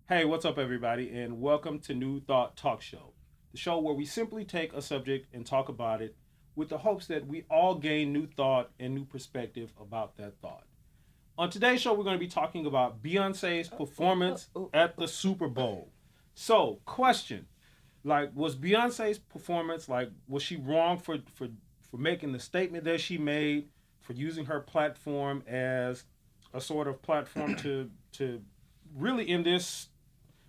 Hey, what's up, everybody, and welcome to New Thought Talk Show, the show where we simply take a subject and talk about it with the hopes that we all gain new thought and new perspective about that thought. On today's show, we're going to be talking about Beyonce's performance at the Super Bowl. So, question: was Beyonce's performance was she wrong for making the statement that she made, for using her platform as a sort of platform to really in this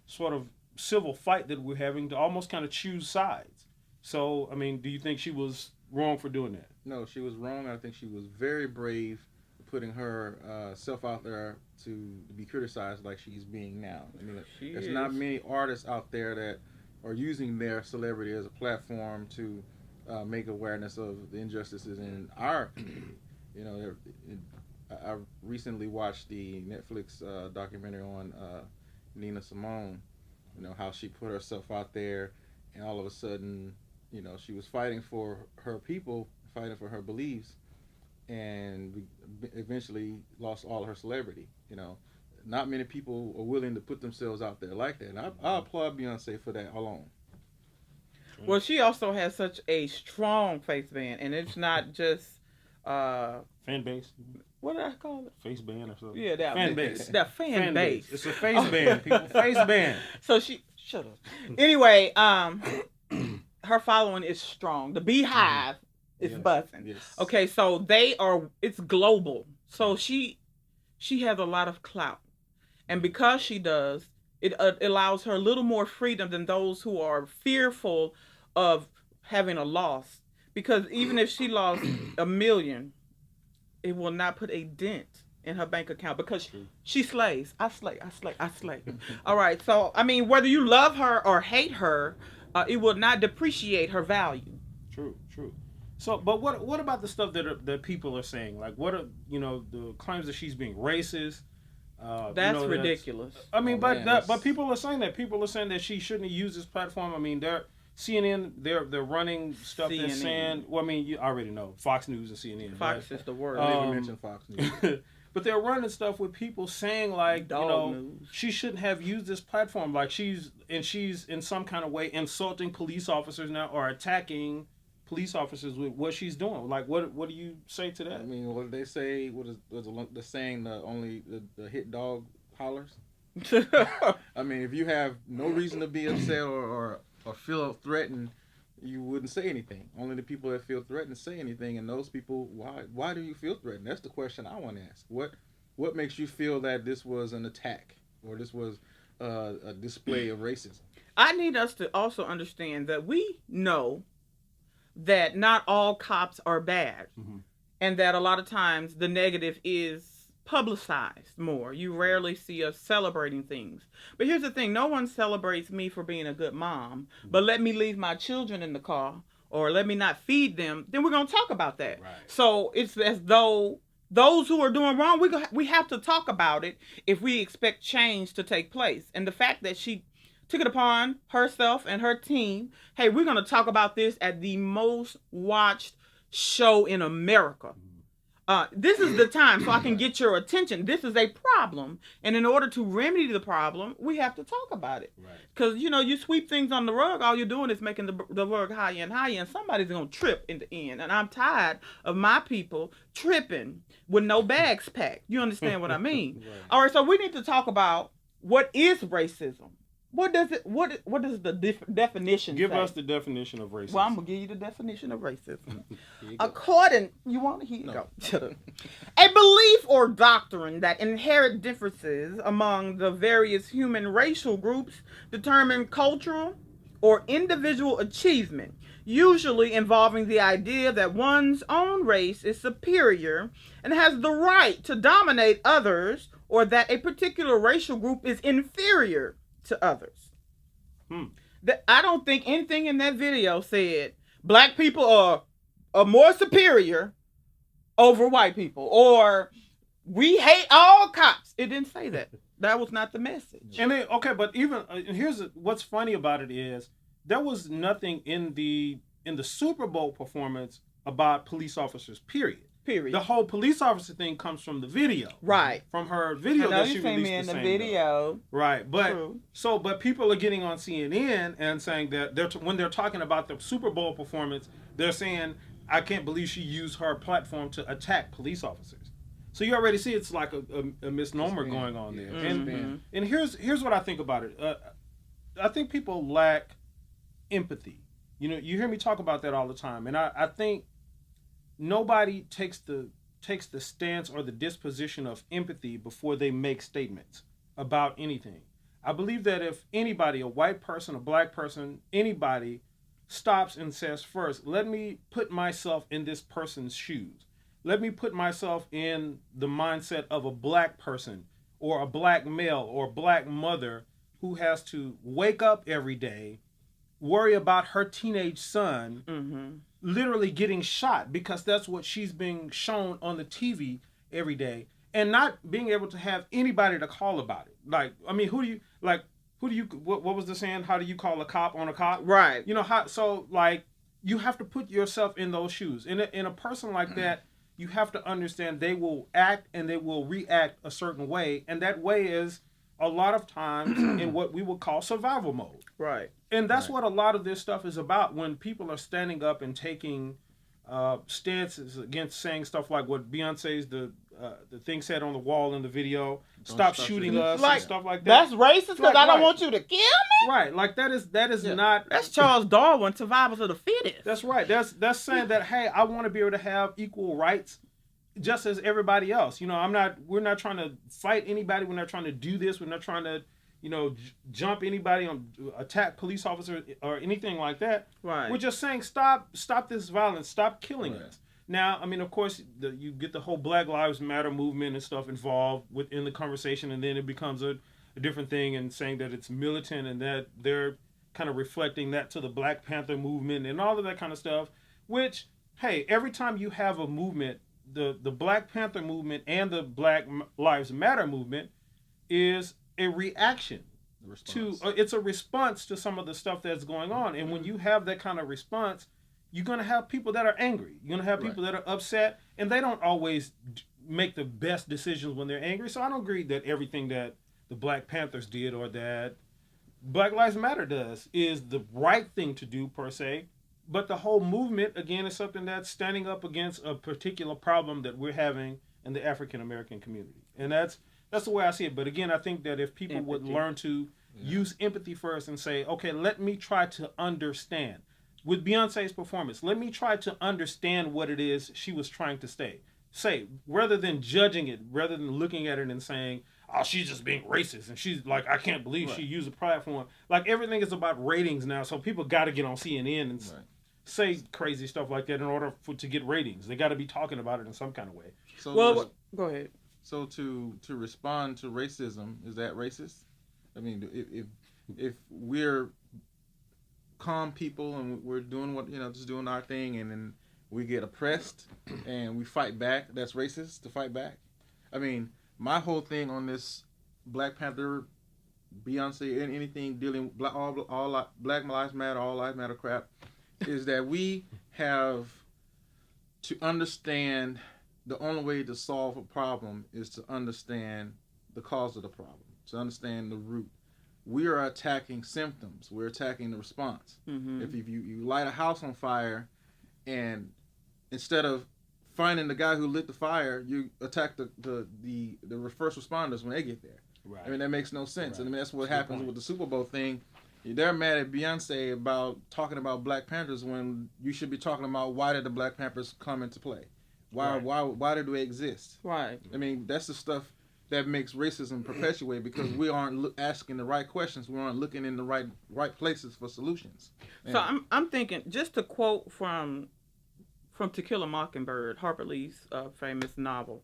sort of civil fight that we're having to almost kind of choose sides. So, I mean, do you think she was wrong for doing that? No, she was wrong. I think she was very brave putting her self out there to be criticized like she's being now. I mean, there's not many artists out there that are using their celebrity as a platform to make awareness of the injustices in our community. You know, I recently watched the Netflix documentary on Nina Simone. You know how she put herself out there, and all of a sudden, she was fighting for her people, fighting for her beliefs, and eventually lost all her celebrity. Not many people are willing to put themselves out there like that. And I applaud Beyonce for that alone. Well, she also has such a strong face band, and it's not just fan base. What did I call it? Face band or something. Yeah, that fan base. That fan base. It's a face band, people. Face band. So she shut up. Anyway, her following is strong. The Beehive is buzzing. Yes. Okay, so it's global. So she has a lot of clout, and because she does, it allows her a little more freedom than those who are fearful of having a loss. Because even if she lost $1 million, it will not put a dent in her bank account because she slays. I slay. All right. So, I mean, whether you love her or hate her, it will not depreciate her value. True. So, but what about the stuff that people are saying? Like, what are the claims that she's being racist? That's ridiculous. I mean, but people are saying that. People are saying that she shouldn't have used this platform. I mean, CNN, they're running stuff CNN. that's saying. Well, I mean, you already know Fox News and CNN. Fox is the word. I didn't even mention Fox News. But they're running stuff with people saying news. She shouldn't have used this platform. Like she's in some kind of way insulting police officers now or attacking police officers with what she's doing. Like what do you say to that? I mean, what did they say? What is the saying? The hit dog hollers. I mean, if you have no reason to be upset or feel threatened, you wouldn't say anything. Only the people that feel threatened say anything, and those people, why do you feel threatened? That's the question I want to ask. What makes you feel that this was an attack or this was a display of racism? I need us to also understand that we know that not all cops are bad, and that a lot of times the negative is publicized more. You rarely see us celebrating things. But here's the thing, no one celebrates me for being a good mom, but let me leave my children in the car or let me not feed them, then we're going to talk about that. Right. So it's as though those who are doing wrong, we have to talk about it if we expect change to take place. And the fact that she took it upon herself and her team, hey, we're going to talk about this at the most watched show in America. This is the time so I can get your attention. This is a problem. And in order to remedy the problem, we have to talk about it. Because, you sweep things on the rug, all you're doing is making the rug higher and higher, and somebody's going to trip in the end. And I'm tired of my people tripping with no bags packed. You understand what I mean? Right. All right, so we need to talk about what is racism. What does the definition Give say? us the definition of racism. Well, I'm going to give you the definition of racism. You want to hear? No. Go. Shut up. A belief or doctrine that inherent differences among the various human racial groups determine cultural or individual achievement, usually involving the idea that one's own race is superior and has the right to dominate others, or that a particular racial group is inferior to others. I don't think anything in that video said black people are more superior over white people, or we hate all cops. It didn't say that. That was not the message. And but even what's funny about it is there was nothing in the Super Bowl performance about police officers. Period. Period. The whole police officer thing comes from the video. Right. From her video that she released in the the same video. day. Right. But True. but people are getting on CNN and saying that when they're talking about the Super Bowl performance, they're saying, I can't believe she used her platform to attack police officers. So you already see it's like a misnomer going on there. And here's what I think about it. I think people lack empathy. You hear me talk about that all the time. And I think nobody takes the stance or the disposition of empathy before they make statements about anything. I believe that if anybody, a white person, a black person, anybody stops and says, first, let me put myself in this person's shoes. Let me put myself in the mindset of a black person or a black male or black mother who has to wake up every day, worry about her teenage son literally getting shot because that's what she's being shown on the TV every day, and not being able to have anybody to call about it. Like, I mean, what was the saying? How do you call a cop on a cop? Right. So like, you have to put yourself in those shoes. In a person like that, you have to understand they will act and they will react a certain way, and that way is a lot of times in what we would call survival mode. Right. And that's what a lot of this stuff is about, when people are standing up and taking stances against saying stuff like what Beyonce's the thing said on the wall in the video, stop shooting us, and stuff like that. That's racist because I don't want you to kill me? Right. Like that is not... That's Charles Darwin, survivors of the fittest. That's right. That's saying that, hey, I want to be able to have equal rights just as everybody else. We're not trying to fight anybody. We're not trying to do this. We're not trying to, jump anybody, attack police officers or anything like that. Right. We're just saying stop this violence. Stop killing us. Now, I mean, of course, you get the whole Black Lives Matter movement and stuff involved within the conversation, and then it becomes a different thing, and saying that it's militant and that they're kind of reflecting that to the Black Panther movement and all of that kind of stuff, which, hey, every time you have a movement, the Black Panther movement and the Black Lives Matter movement is a reaction it's a response to some of the stuff that's going on. And when you have that kind of response, you're going to have people that are angry. You're going to have people that are upset, and they don't always make the best decisions when they're angry. So I don't agree that everything that the Black Panthers did or that Black Lives Matter does is the right thing to do per se. But the whole movement, again, is something that's standing up against a particular problem that we're having in the African American community. And that's the way I see it. But again, I think that if people would learn to use empathy first and say, okay, let me try to understand. With Beyonce's performance, let me try to understand what it is she was trying to say, rather than judging it, rather than looking at it and saying, oh, she's just being racist, and she's like, I can't believe she used a platform. Like, everything is about ratings now, so people got to get on CNN and say crazy stuff like that in order to get ratings. They got to be talking about it in some kind of way. So go ahead. So to respond to racism, is that racist? I mean, if we're calm people and we're doing just doing our thing, and then we get oppressed and we fight back, that's racist to fight back? I mean, my whole thing on this Black Panther, Beyonce, and anything dealing all Black Lives Matter, all lives matter crap, is that we have to understand the only way to solve a problem is to understand the cause of the problem, to understand the root. We are attacking symptoms. We're attacking the response. Mm-hmm. If you light a house on fire, and instead of finding the guy who lit the fire, you attack the first responders when they get there. Right. I mean, that makes no sense. Right. I mean, that's what happens with the Super Bowl thing. They're mad at Beyonce about talking about Black Panthers when you should be talking about why did the Black Panthers come into play? Why do they exist? Right. I mean, that's the stuff that makes racism perpetuate, because we aren't asking the right questions. We aren't looking in the right places for solutions. And so I'm thinking, just to quote from To Kill a Mockingbird, Harper Lee's famous novel,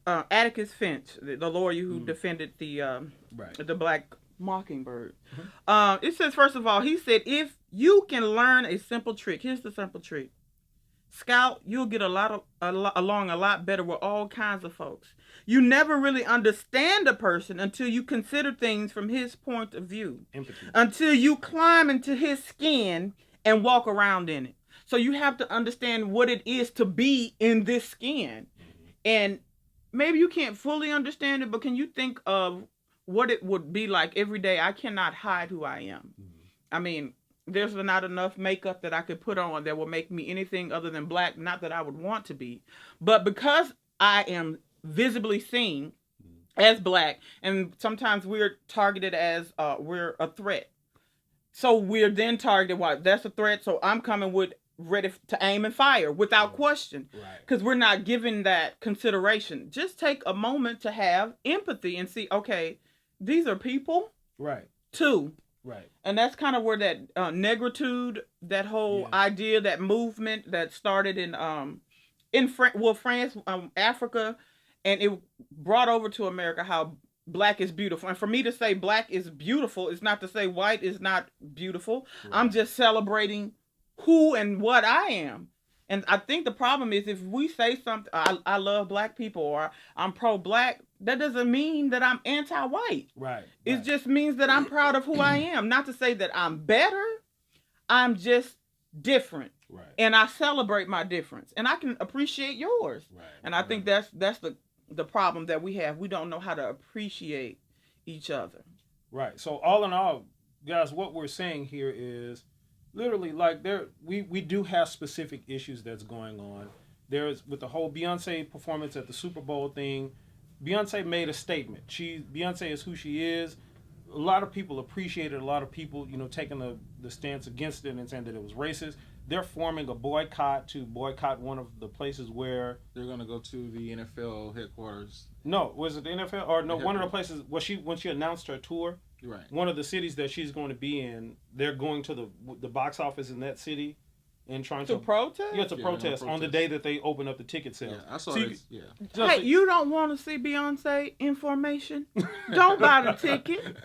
Atticus Finch, the lawyer who defended the Black Mockingbird. It says, first of all, he said, if you can learn a simple trick, here's the simple trick. Scout, you'll get along a lot better with all kinds of folks. You never really understand a person until you consider things from his point of view. Empathy. Until you climb into his skin and walk around in it. So you have to understand what it is to be in this skin. And maybe you can't fully understand it, but can you think of what it would be like every day? I cannot hide who I am. I mean, there's not enough makeup that I could put on that will make me anything other than black. Not that I would want to be, but because I am visibly seen as black, and sometimes we're targeted as we're a threat. So we're then targeted. Why? That's a threat. So I'm coming with ready to aim and fire without question, because we're not given that consideration. Just take a moment to have empathy and see, okay, these are people, too. And that's kind of where that negritude, that whole idea, that movement that started in France, Africa, and it brought over to America how black is beautiful. And for me to say black is beautiful is not to say white is not beautiful. I'm just celebrating who and what I am. And I think the problem is if we say something, I love black people, or I'm pro-black, that doesn't mean that I'm anti-white. It just means that I'm proud of who I am. Not to say that I'm better, I'm just different. And I celebrate my difference. And I can appreciate yours. And I think that's the problem that we have. We don't know how to appreciate each other. So all in all, guys, what we're saying here is literally, like, we do have specific issues that's going on. There's, with the whole Beyonce performance at the Super Bowl thing, Beyonce made a statement. Beyonce is who she is. A lot of people appreciate it. A lot of people, taking the stance against it and saying that it was racist. They're forming a boycott to boycott one of the places where they're going to go to the NFL headquarters. No, was it the NFL or no? One of the places when she announced her tour. One of the cities that she's going to be in, they're going to the box office in that city and trying to protest. Yeah, to protest on the day that they open up the ticket sales. Yeah, I saw this. Yeah. Hey, you don't want to see Beyonce in formation? Don't buy the ticket.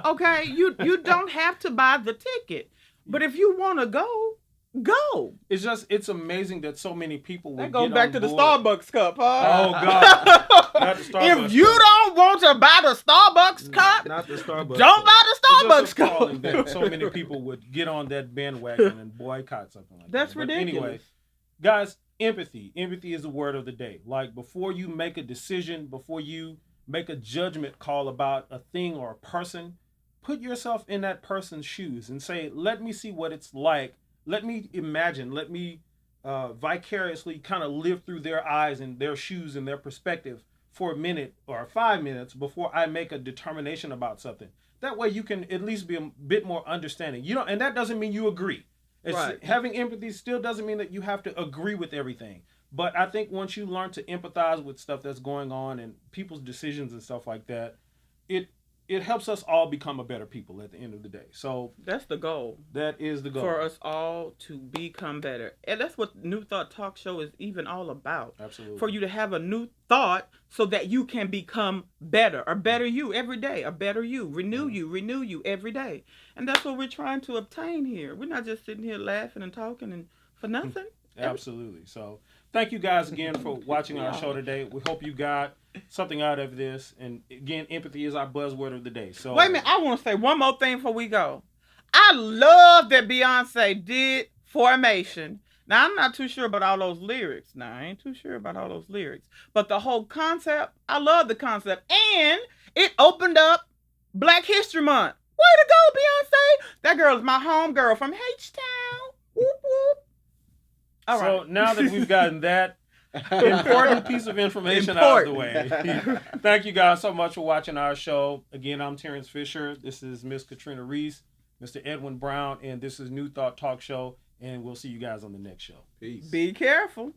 Okay, you don't have to buy the ticket, but if you want to go. It's amazing that so many people will go get back on to the board. Starbucks cup, huh? Oh God! Not the Starbucks if you don't want to buy the Starbucks cup, not the Starbucks. Don't buy the Starbucks cup. That so many people would get on that bandwagon and boycott something like that. That's ridiculous. But anyway, guys, empathy. Empathy is the word of the day. Like, before you make a decision, before you make a judgment call about a thing or a person, put yourself in that person's shoes and say, let me see what it's like. Let me imagine, let me vicariously kind of live through their eyes and their shoes and their perspective for a minute or 5 minutes before I make a determination about something. That way you can at least be a bit more understanding. And that doesn't mean you agree. Having empathy still doesn't mean that you have to agree with everything. But I think once you learn to empathize with stuff that's going on and people's decisions and stuff like that, it helps us all become a better people at the end of the day. So that's the goal. That is the goal. For us all to become better. And that's what New Thought Talk Show is even all about. Absolutely. For you to have a new thought so that you can become better. A better you every day. A better you. Renew you every day. And that's what we're trying to obtain here. We're not just sitting here laughing and talking and for nothing. Absolutely. So thank you guys again for watching our show today. We hope you got something out of this. And again, empathy is our buzzword of the day. So wait a minute, I want to say one more thing before we go. I love that Beyonce did Formation. Now, I'm not too sure about all those lyrics. But the whole concept, I love the concept. And it opened up Black History Month. Way to go, Beyonce. That girl is my home girl from H-Town. Whoop, whoop. All right. So now that we've gotten that important piece of information out of the way, thank you guys so much for watching our show. Again, I'm Terrence Fisher. This is Miss Katrina Reese, Mr. Edwin Brown, and this is New Thought Talk Show. And we'll see you guys on the next show. Peace. Be careful.